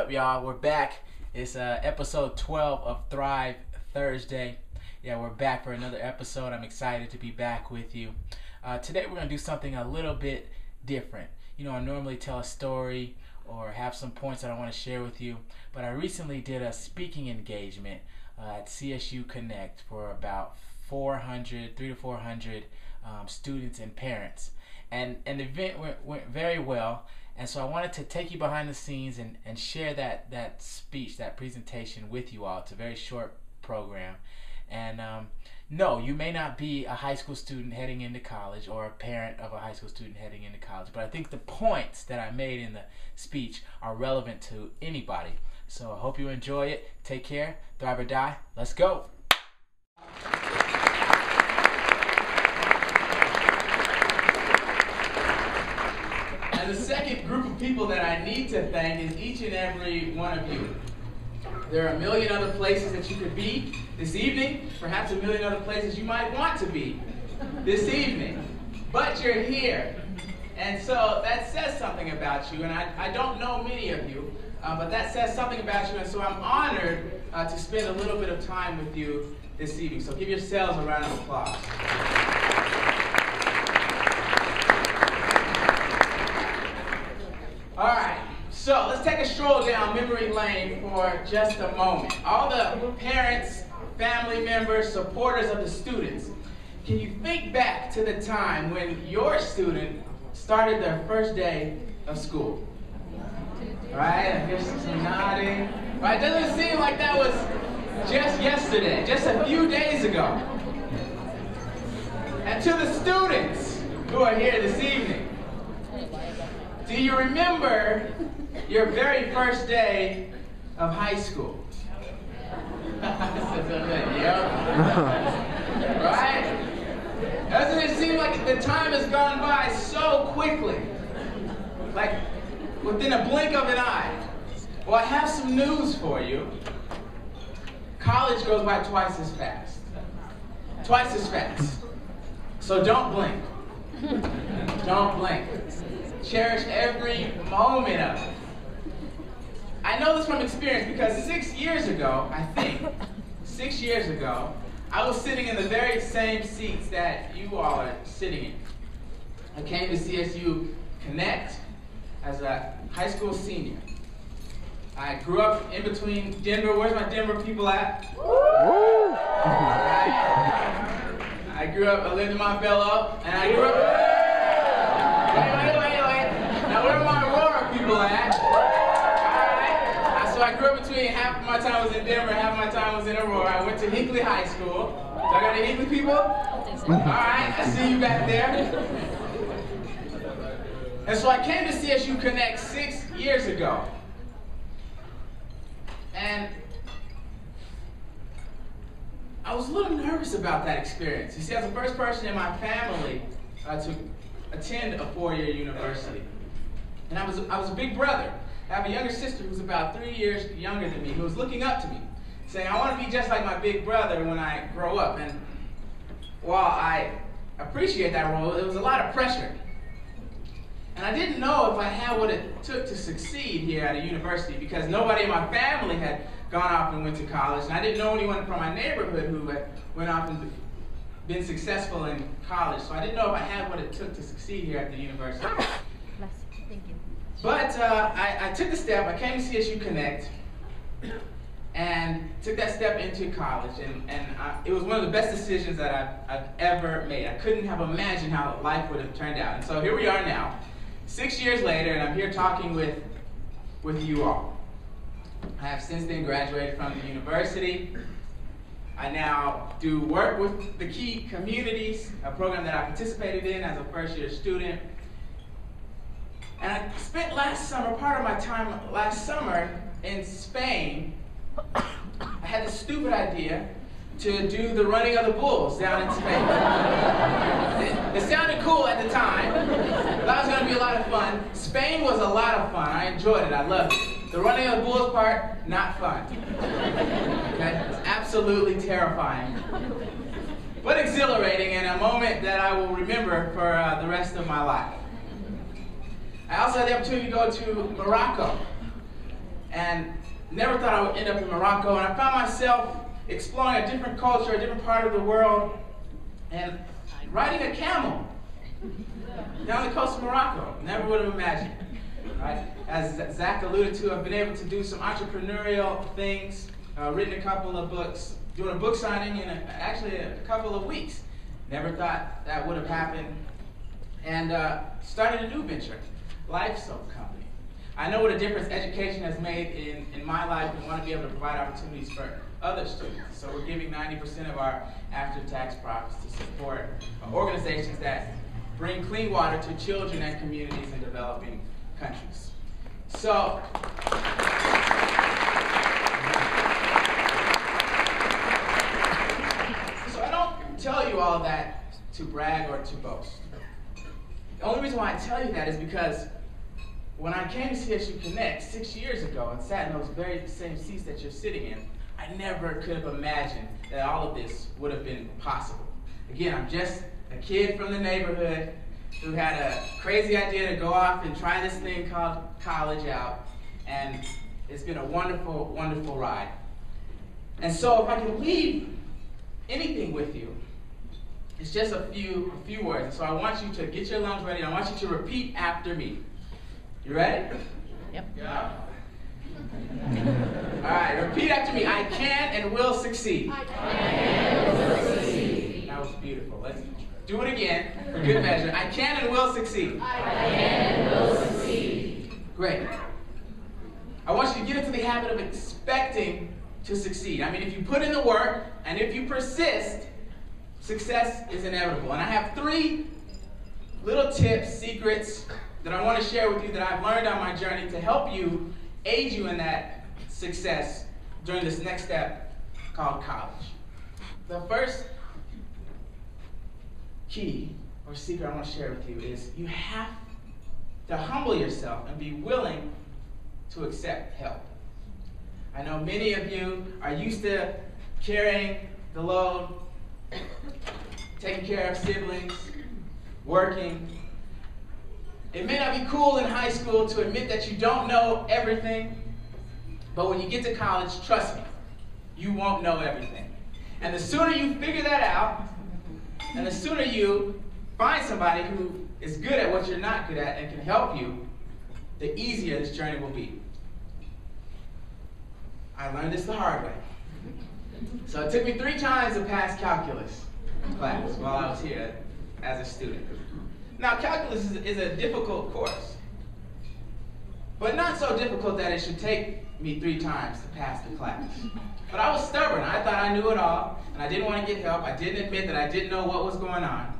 up, y'all? We're back. It's episode 12 of Thrive Thursday. Yeah, we're back for another episode. I'm excited to be back with you. Today we're going to do something a little bit different. You know, I normally tell a story or have some points that I want to share with you, but I recently did a speaking engagement at CSU Connect for about 300 to 400 students and parents. And the event went very well. And so I wanted to take you behind the scenes and share that speech, that presentation with you all. It's a very short program. And no, you may not be a high school student heading into college or a parent of a high school student heading into college, but I think the points that I made in the speech are relevant to anybody. So I hope you enjoy it. Take care. Thrive or die. Let's go. And the second group of people that I need to thank is each and every one of you. There are a million other places that you could be this evening, perhaps a million other places you might want to be this evening, but you're here. And so that says something about you, and I don't know many of you, but that says something about you, and so I'm honored to spend a little bit of time with you this evening. So give yourselves a round of applause. All right, so let's take a stroll down memory lane for just a moment. All the parents, family members, supporters of the students, can you think back to the time when your student started their first day of school? Right, I hear some nodding. Right, doesn't seem like that was just yesterday, just a few days ago. And to the students who are here this evening, do you remember your very first day of high school? Right? Doesn't it seem like the time has gone by so quickly? Like within a blink of an eye. Well, I have some news for you. College goes by twice as fast. Twice as fast. So don't blink. Don't blink. Cherish every moment of it. I know this from experience because 6 years ago, I think, 6 years ago, I was sitting in the very same seats that you all are sitting in. I came to CSU Connect as a high school senior. I grew up in between Denver. Where's my Denver people at? I grew up, I lived in Montbello, and I grew up. Wait. Now where are my Aurora people at? Alright. So I grew up between half of my time was in Denver, half of my time was in Aurora. I went to Hinckley High School. Do I got any Hinckley people? Alright, I see you back there. And so I came to CSU Connect 6 years ago. And I was a little nervous about that experience. You see, I was the first person in my family to attend a four-year university. And I was a big brother. I have a younger sister who's about 3 years younger than me, who was looking up to me, saying, I want to be just like my big brother when I grow up. And while I appreciate that role, it was a lot of pressure. And I didn't know if I had what it took to succeed here at a university because nobody in my family had gone off and went to college. And I didn't know anyone from my neighborhood who had went off and been successful in college. So I didn't know if I had what it took to succeed here at the university. But I took the step. I came to CSU Connect and took that step into college. And it was one of the best decisions that I've ever made. I couldn't have imagined how life would have turned out. And so here we are now, 6 years later, and I'm here talking with you all. I have since then graduated from the university. I now do work with the Key Communities, a program that I participated in as a first-year student. And I spent part of my time last summer in Spain. I had this stupid idea to do the running of the bulls down in Spain. It sounded cool at the time. That was going to be a lot of fun. Spain was a lot of fun. I enjoyed it. I loved it. The running of the bulls part, not fun. Okay? It's absolutely terrifying. But exhilarating and a moment that I will remember for the rest of my life. I also had the opportunity to go to Morocco and never thought I would end up in Morocco. And I found myself exploring a different culture, a different part of the world, and riding a camel down the coast of Morocco. Never would have imagined. Right? As Zach alluded to, I've been able to do some entrepreneurial things, written a couple of books, doing a book signing in actually a couple of weeks. Never thought that would have happened. And started a new venture, Life Soap Company. I know what a difference education has made in my life, and want to be able to provide opportunities for other students. So we're giving 90% of our after-tax profits to support organizations that bring clean water to children and communities in developing countries. So, I don't tell you all that to brag or to boast. The only reason why I tell you that is because when I came to CSU Connect 6 years ago and sat in those very same seats that you're sitting in, I never could have imagined that all of this would have been possible. Again, I'm just a kid from the neighborhood who had a crazy idea to go off and try this thing called college out, and it's been a wonderful, wonderful ride. And so if I can leave anything with you, it's just a few words. And so I want you to get your lungs ready. I want you to repeat after me. You ready? Yep. Yeah. All right, repeat after me. I can and will succeed. I can and will succeed. That was beautiful. Let's do it again for good measure. I can and will succeed. I can and will succeed. Great. I want you to get into the habit of expecting to succeed. I mean, if you put in the work and if you persist, success is inevitable. And I have 3 little tips, secrets that I want to share with you that I've learned on my journey to help you, aid you in that success during this next step called college. The first key or secret I want to share with you is you have to humble yourself and be willing to accept help. I know many of you are used to carrying the load, taking care of siblings, working. It may not be cool in high school to admit that you don't know everything, but when you get to college, trust me, you won't know everything. And the sooner you figure that out, and the sooner you find somebody who is good at what you're not good at and can help you, the easier this journey will be. I learned this the hard way. So it took me 3 times to pass calculus class while I was here as a student. Now, calculus is a difficult course, but not so difficult that it should take me 3 times to pass the class. But I was stubborn. I thought I knew it all, and I didn't want to get help. I didn't admit that I didn't know what was going on.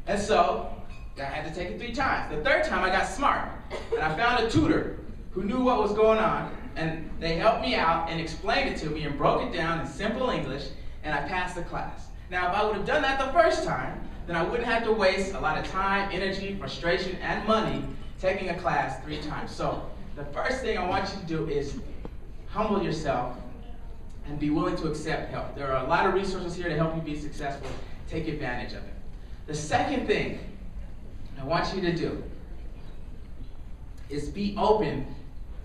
And so I had to take it 3 times. The 3rd time, I got smart, and I found a tutor who knew what was going on, and they helped me out and explained it to me and broke it down in simple English, and I passed the class. Now, if I would have done that the first time, then I wouldn't have to waste a lot of time, energy, frustration, and money taking a class 3 times. So the first thing I want you to do is humble yourself and be willing to accept help. There are a lot of resources here to help you be successful. Take advantage of it. The second thing I want you to do is be open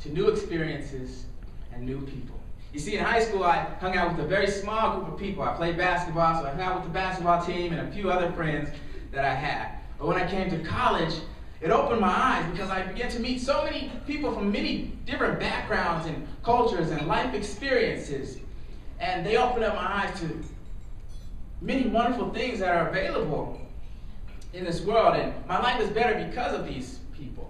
to new experiences and new people. You see, in high school, I hung out with a very small group of people. I played basketball, so I hung out with the basketball team and a few other friends that I had. But when I came to college, it opened my eyes because I began to meet so many people from many different backgrounds and cultures and life experiences. And they opened up my eyes to many wonderful things that are available in this world. And my life is better because of these people.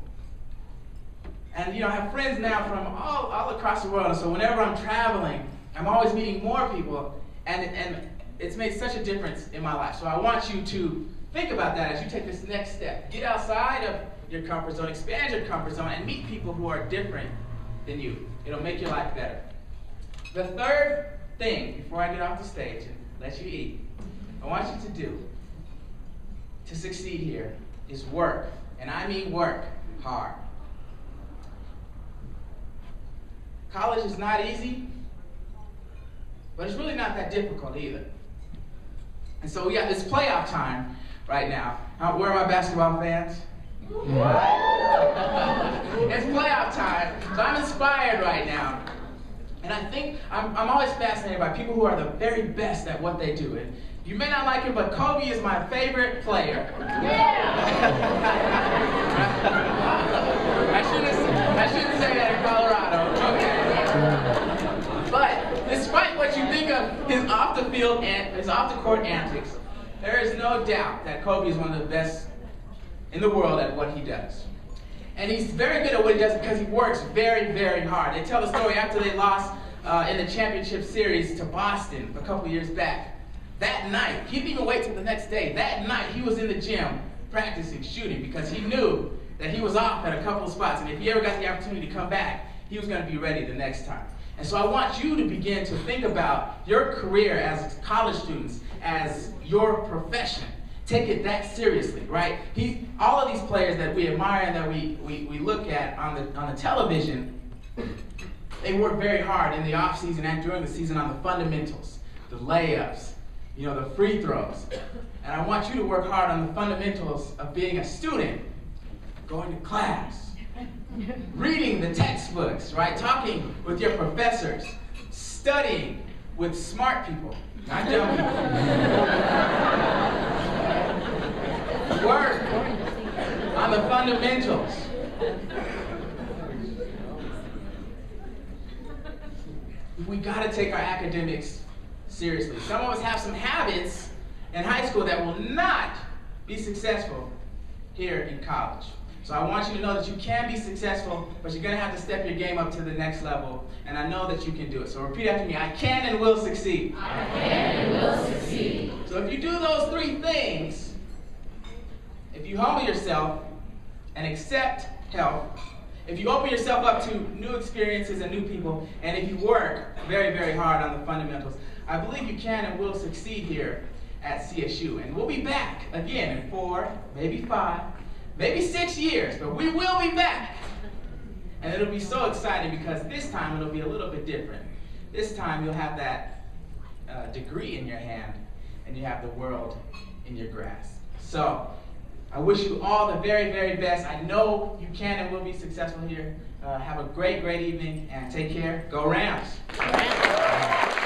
And I have friends now from all across the world. And so whenever I'm traveling, I'm always meeting more people. And it's made such a difference in my life. So I want you to think about that as you take this next step. Get outside of your comfort zone, expand your comfort zone, and meet people who are different than you. It'll make your life better. The third thing, before I get off the stage and let you eat, I want you to do to succeed here is work. And I mean work hard. College is not easy, but it's really not that difficult either. And so we got this playoff time right now. Where are my basketball fans? It's playoff time. So I'm inspired right now. And I think I'm always fascinated by people who are the very best at what they do. And you may not like him, but Kobe is my favorite player. Yeah. I shouldn't say that in Colorado. Okay. But despite what you think of his off the field and his off the court antics, there is no doubt that Kobe is one of the best in the world at what he does. And he's very good at what he does because he works very, very hard. They tell the story after they lost in the championship series to Boston a couple years back. That night, he didn't even wait till the next day. That night, he was in the gym practicing shooting because he knew that he was off at a couple of spots. And if he ever got the opportunity to come back, he was going to be ready the next time. And so I want you to begin to think about your career as college students, as your profession. Take it that seriously, right? All of these players that we admire and that we look at on the television, they work very hard in the off season and during the season on the fundamentals, the layups, the free throws. And I want you to work hard on the fundamentals of being a student, going to class, reading the textbooks, right? Talking with your professors, studying with smart people, not dumb people. Work on the fundamentals. We gotta take our academics seriously. Some of us have some habits in high school that will not be successful here in college. So I want you to know that you can be successful, but you're gonna have to step your game up to the next level, and I know that you can do it. So repeat after me: I can and will succeed. I can and will succeed. So if you do those three things, if you humble yourself and accept help, if you open yourself up to new experiences and new people, and if you work very, very hard on the fundamentals, I believe you can and will succeed here at CSU. And we'll be back again in 4, maybe 5, maybe 6 years, but we will be back. And it'll be so exciting because this time it'll be a little bit different. This time you'll have that degree in your hand and you have the world in your grasp. So I wish you all the very, very best. I know you can and will be successful here. Have a great, great evening and take care. Go Rams! Your hands in the air.